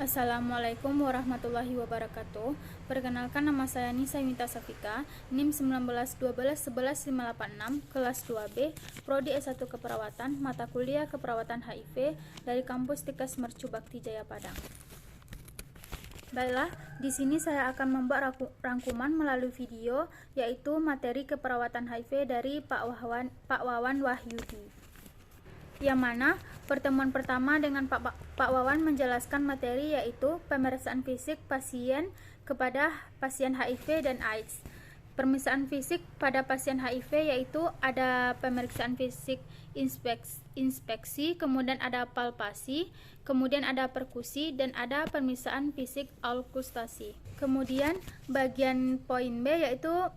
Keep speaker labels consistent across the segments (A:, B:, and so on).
A: Assalamualaikum warahmatullahi wabarakatuh. Perkenalkan, nama saya Nisa Yunita Safika, NIM 1912111586, kelas 2B, Prodi S1 Keperawatan, mata kuliah Keperawatan HIV dari kampus Tikes Mercu Bakti Jaya Padang. Baiklah, di sini saya akan membuat rangkuman melalui video, yaitu materi keperawatan HIV dari Pak Wawan Wahyudi. Yang mana pertemuan pertama dengan Pak Wawan menjelaskan materi, yaitu pemeriksaan fisik pasien kepada pasien HIV dan AIDS. Pemeriksaan fisik pada pasien HIV yaitu ada pemeriksaan fisik inspeksi, kemudian ada palpasi, kemudian ada perkusi, dan ada pemeriksaan fisik aukustasi. Kemudian bagian poin B yaitu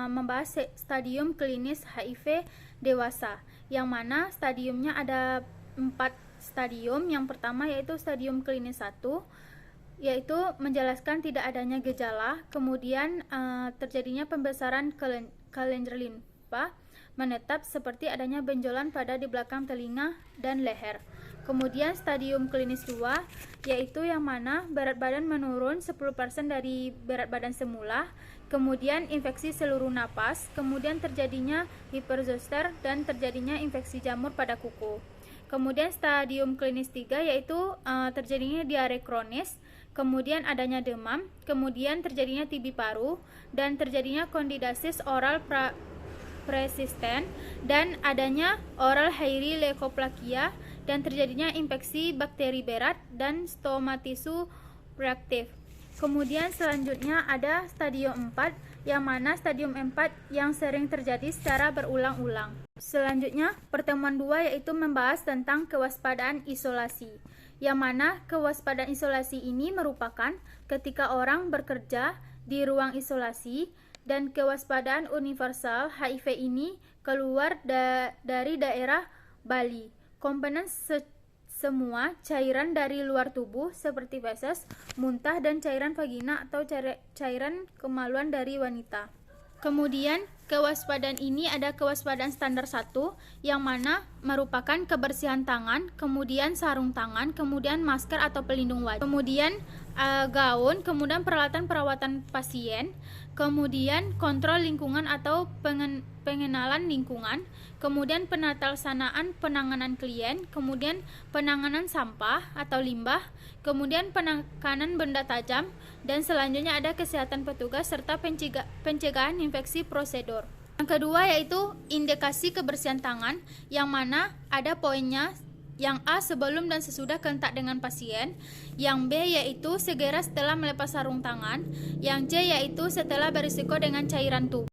A: membahas stadium klinis HIV dewasa, yang mana stadiumnya ada 4 stadium. Yang pertama yaitu stadium klinis 1, yaitu menjelaskan tidak adanya gejala, kemudian terjadinya pembesaran kelenjar limfa menetap seperti adanya benjolan pada di belakang telinga dan leher. Kemudian stadium klinis 2 yaitu yang mana berat badan menurun 10% dari berat badan semula, kemudian infeksi seluruh napas, kemudian terjadinya hiperzoster dan terjadinya infeksi jamur pada kuku. Kemudian stadium klinis 3 yaitu terjadinya diare kronis, kemudian adanya demam, kemudian terjadinya TB paru, dan terjadinya kandidiasis oral persisten, dan adanya oral hairy leukoplakia, dan terjadinya infeksi bakteri berat dan stomatisu reaktif. Kemudian selanjutnya ada stadium 4, yang mana stadium 4 yang sering terjadi secara berulang-ulang. Selanjutnya, pertemuan 2 yaitu membahas tentang kewaspadaan isolasi, yang mana kewaspadaan isolasi ini merupakan ketika orang bekerja di ruang isolasi, dan kewaspadaan universal HIV ini keluar dari daerah Bali. Komponen semua cairan dari luar tubuh seperti feses, muntah, dan cairan vagina atau cairan kemaluan dari wanita. Kemudian kewaspadaan ini ada kewaspadaan standar 1, yang mana merupakan kebersihan tangan, kemudian sarung tangan, kemudian masker atau pelindung wajah, kemudian gaun, kemudian peralatan perawatan pasien, kemudian kontrol lingkungan atau pengenalan lingkungan, kemudian penatalaksanaan penanganan klien, kemudian penanganan sampah atau limbah, kemudian penekanan benda tajam, dan selanjutnya ada kesehatan petugas serta pencegahan infeksi prosedur. Yang kedua yaitu indikasi kebersihan tangan, yang mana ada poinnya. Yang A, sebelum dan sesudah kontak dengan pasien. Yang B, yaitu segera setelah melepas sarung tangan. Yang C, yaitu setelah berisiko dengan cairan tubuh.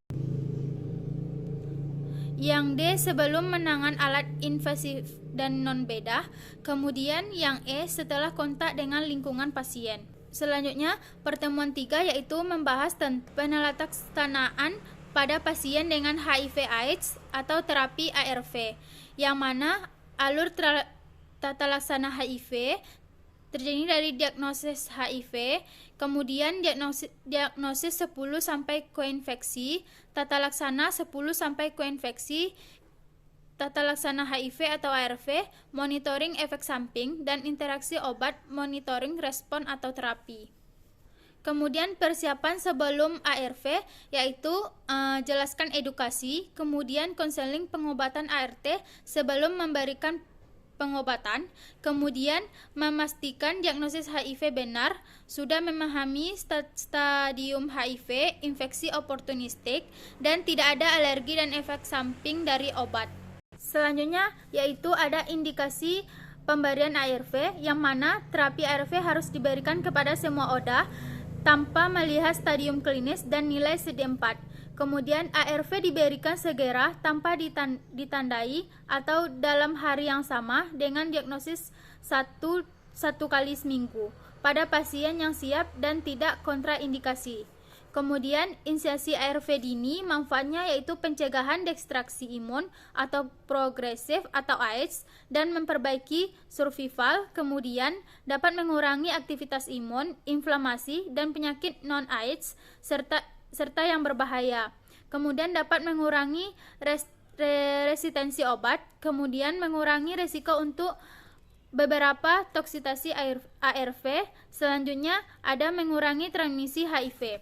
A: Yang D, sebelum menangan alat invasif dan non-bedah. Kemudian yang E, setelah kontak dengan lingkungan pasien. Selanjutnya, pertemuan 3 yaitu membahas tentang penelaksanaan pada pasien dengan HIV/AIDS atau terapi ARV, yang mana alur tata laksana HIV terjadi dari diagnosis HIV, kemudian diagnosis 10 sampai koinfeksi, tata laksana 10 sampai koinfeksi, tata laksana HIV atau ARV, monitoring efek samping, dan interaksi obat, monitoring respon atau terapi. Kemudian persiapan sebelum ARV yaitu jelaskan edukasi, kemudian konseling pengobatan ART sebelum memberikan pengobatan, kemudian memastikan diagnosis HIV benar, sudah memahami stadium HIV, infeksi oportunistik, dan tidak ada alergi dan efek samping dari obat. Selanjutnya yaitu ada indikasi pemberian ARV, yang mana terapi ARV harus diberikan kepada semua ODA tanpa melihat stadium klinis dan nilai CD4. Kemudian ARV diberikan segera tanpa ditandai atau dalam hari yang sama dengan diagnosis satu kali seminggu pada pasien yang siap dan tidak kontraindikasi. Kemudian inisiasi ARV dini manfaatnya yaitu pencegahan dekstraksi imun atau progresif atau AIDS dan memperbaiki survival, kemudian dapat mengurangi aktivitas imun, inflamasi, dan penyakit non-AIDS serta yang berbahaya. Kemudian dapat mengurangi resistensi obat, kemudian mengurangi risiko untuk beberapa toksitasi ARV. Selanjutnya ada mengurangi transmisi HIV.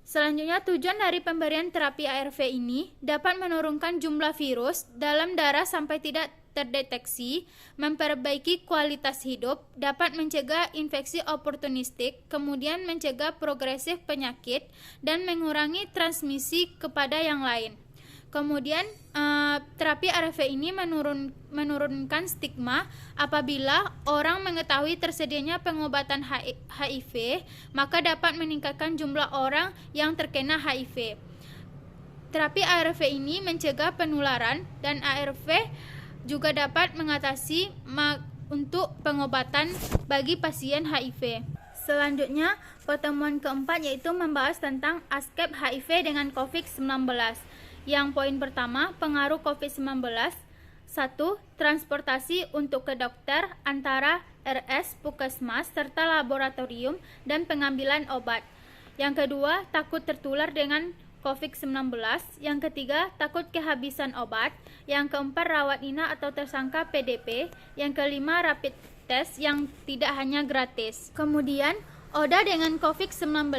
A: Selanjutnya, tujuan dari pemberian terapi ARV ini dapat menurunkan jumlah virus dalam darah sampai tidak terdeteksi, memperbaiki kualitas hidup, dapat mencegah infeksi oportunistik, kemudian mencegah progresif penyakit, dan mengurangi transmisi kepada yang lain. Kemudian terapi ARV ini menurunkan stigma. Apabila orang mengetahui tersedianya pengobatan HIV, maka dapat meningkatkan jumlah orang yang terkena HIV. Terapi ARV ini mencegah penularan, dan ARV juga dapat mengatasi untuk pengobatan bagi pasien HIV. Selanjutnya, pertemuan keempat yaitu membahas tentang ASKEP HIV dengan COVID-19. Yang poin pertama, pengaruh COVID-19. 1. Transportasi untuk ke dokter antara RS, Puskesmas, serta laboratorium dan pengambilan obat. Yang kedua, takut tertular dengan COVID-19. Yang ketiga, takut kehabisan obat. Yang keempat, rawat inap atau tersangka PDP. Yang kelima, rapid test yang tidak hanya gratis. Kemudian, ODA dengan COVID-19,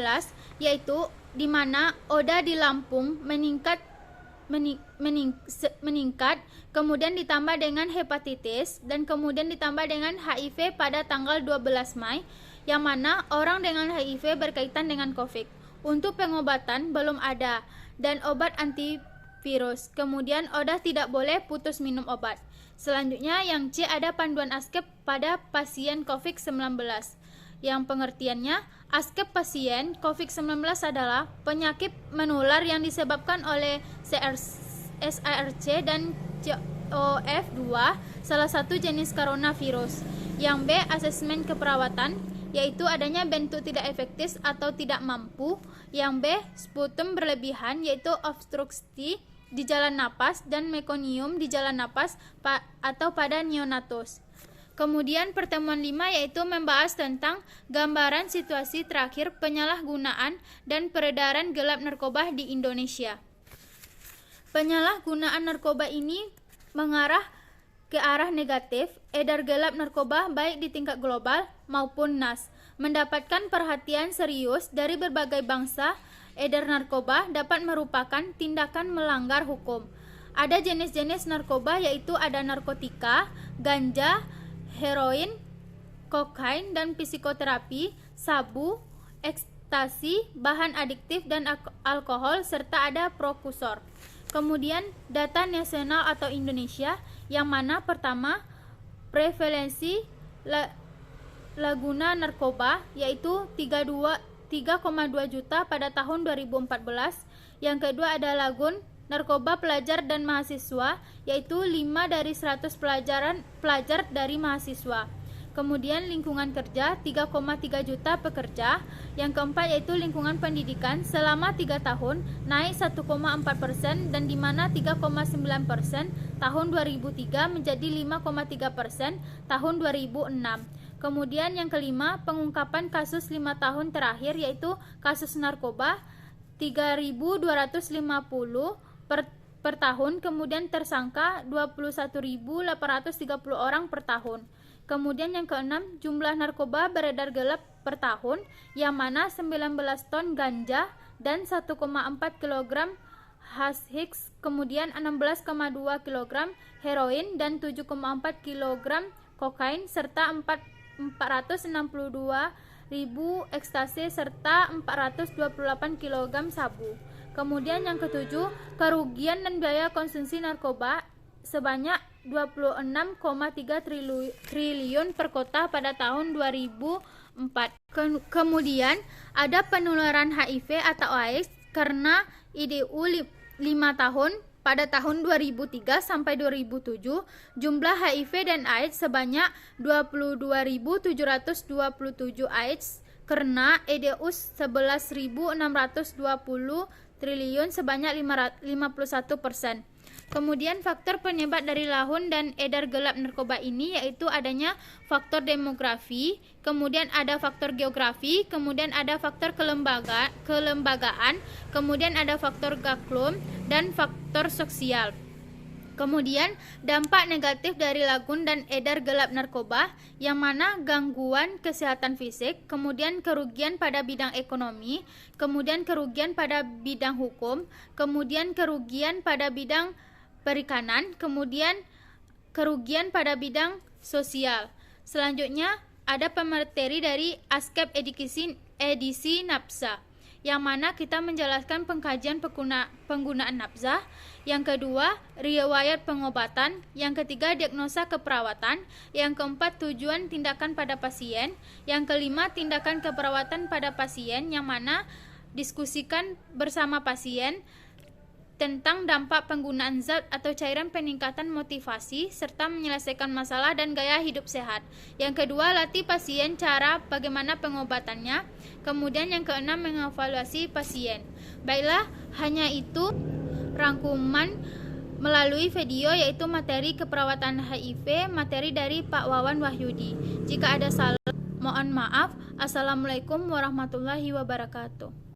A: yaitu di mana ODA di Lampung meningkat, kemudian ditambah dengan hepatitis, dan kemudian ditambah dengan HIV pada tanggal 12 Mei, yang mana orang dengan HIV berkaitan dengan COVID. Untuk pengobatan belum ada, dan obat antivirus. Kemudian ODA tidak boleh putus minum obat. Selanjutnya yang C, ada panduan ASKEP pada pasien COVID-19. Yang pengertiannya, ASKEP pasien COVID-19 adalah penyakit menular yang disebabkan oleh SARS dan CoV-2, salah satu jenis coronavirus. Yang B, asesmen keperawatan, yaitu adanya bentuk tidak efektif atau tidak mampu. Yang B, sputum berlebihan, yaitu obstruksi di jalan napas dan mekonium di jalan napas atau pada neonatus. Kemudian pertemuan 5 yaitu membahas tentang gambaran situasi terakhir penyalahgunaan dan peredaran gelap narkoba di Indonesia. Penyalahgunaan narkoba ini mengarah ke arah negatif. Edar gelap narkoba baik di tingkat global maupun NAS mendapatkan perhatian serius dari berbagai bangsa. Edar narkoba dapat merupakan tindakan melanggar hukum. Ada jenis-jenis narkoba yaitu ada narkotika, ganja, heroin, kokain dan psikoterapi, sabu, ekstasi, bahan adiktif dan alkohol, serta ada prokursor. Kemudian data nasional atau Indonesia, yang mana pertama prevalensi laguna narkoba yaitu 3,2 juta pada tahun 2014. Yang kedua ada lagun narkoba pelajar dan mahasiswa, yaitu 5 dari 100 pelajar dari mahasiswa. Kemudian lingkungan kerja 3,3 juta pekerja. Yang keempat yaitu lingkungan pendidikan selama 3 tahun naik 1,4%, dan di mana 3,9% tahun 2003 menjadi 5,3% tahun 2006. Kemudian yang kelima, pengungkapan kasus 5 tahun terakhir yaitu kasus narkoba 3.250 per tahun, kemudian tersangka 21.830 orang per tahun. Kemudian yang keenam, jumlah narkoba beredar gelap per tahun, yang mana 19 ton ganja dan 1,4 kg hashish, kemudian 16,2 kg heroin dan 7,4 kg kokain, serta 462.000 ekstasi serta 428 kg sabu. Kemudian yang ketujuh, kerugian dan biaya konsumsi narkoba sebanyak 26,3 triliun per kota pada tahun 2004. Kemudian ada penularan HIV atau AIDS karena IDU 5 tahun pada tahun 2003 sampai 2007. Jumlah HIV dan AIDS sebanyak 22.727 AIDS karena EDU 11.620 triliun sebanyak 51%. Kemudian faktor penyebab dari lahun dan edar gelap narkoba ini yaitu adanya faktor demografi, kemudian ada faktor geografi, kemudian ada faktor kelembagaan, kemudian ada faktor gaklum dan faktor sosial. Kemudian, dampak negatif dari lagun dan edar gelap narkoba, yang mana gangguan kesehatan fisik, kemudian kerugian pada bidang ekonomi, kemudian kerugian pada bidang hukum, kemudian kerugian pada bidang perikanan, kemudian kerugian pada bidang sosial. Selanjutnya, ada pemateri dari Askep edisi Napsa, yang mana kita menjelaskan pengkajian penggunaan nafzah, yang kedua riwayat pengobatan, yang ketiga diagnosa keperawatan, yang keempat tujuan tindakan pada pasien, yang kelima tindakan keperawatan pada pasien, yang mana diskusikan bersama pasien tentang dampak penggunaan zat atau cairan peningkatan motivasi serta menyelesaikan masalah dan gaya hidup sehat. Yang kedua, latih pasien cara bagaimana pengobatannya. Kemudian yang keenam, mengevaluasi pasien. Baiklah, hanya itu rangkuman melalui video, yaitu materi keperawatan HIV, materi dari Pak Wawan Wahyudi. Jika ada salah, mohon maaf. Assalamualaikum warahmatullahi wabarakatuh.